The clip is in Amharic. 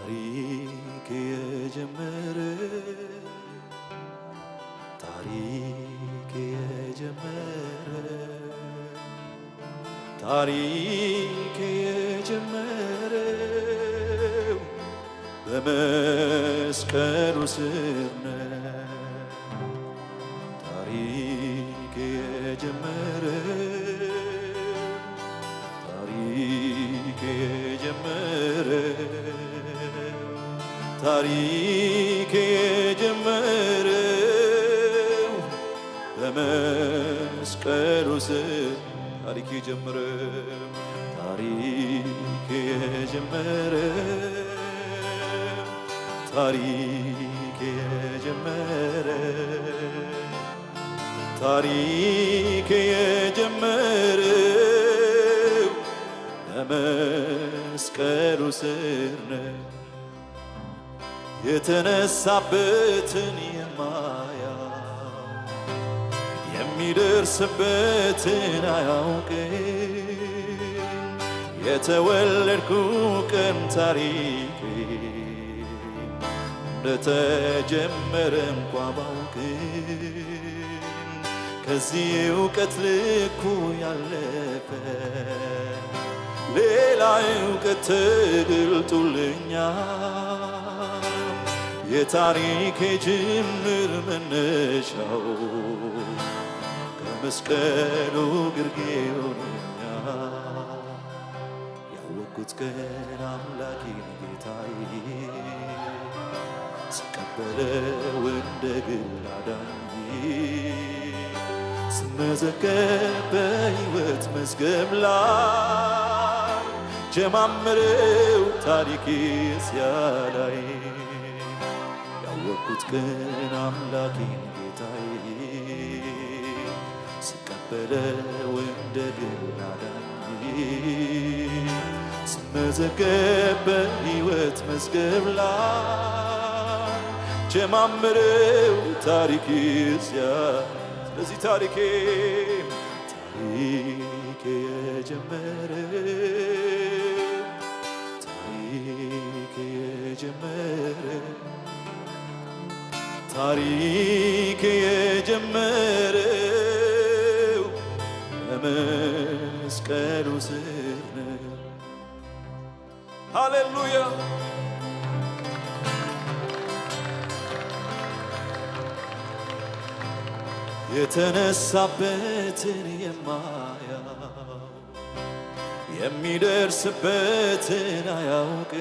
ታሪክ የጀመረ ታሪክ የጀመረ ታሪክ የጀመረው በመስቀሉ ስር ነው። ታሪክ የጀመረው ታሪክ የጀመረው ታሪክ የጀመረው በመስቀሉ ስር ታሪክ የጀመረው ታሪክ የጀመረው ታሪክ የጀመረው ታሪክ የጀመረው በመስቀሉ ስር ነው። የተነሳበትን የማያውቅ የሚደርስበትን አያውቅም። የተወለድኩ ቀን ታሪኬ እንደተጀመረ እንኳ ባውቅም ከዚህ እውቀት ልኩ ያለፈ ሌላ እውቀት ተገልጦልኛል። የታሪኬ ጅምር መነሻው ከመስቀሉ ግርጌ ሆኖኛል። ያወቅኩት ቀን አምላኬን ጌታዬ ስቀበለው እንደ ግል አዳኜ ስመዘገብ በሕይወት መዝገብ ላይ ጀማመረው ታሪኬ ሲያላይ ያወቅኩት ቀን አምላኬን ጌታዬ ስቀበለው እንደ ግል አዳኜ ስመዘገብ በሕይወት መዝገብ ላይ ጀማመረው ታሪኬ ሲያላይ ስለዚህ ታሪኬ የጀመረው ታሪክ የጀመረው ታሪክ የጀመረው በመስቀሉ ስር ነው። ሃሌሉያ የተነሳበትን የማያውቅ የሚደርስበትን አያውቅ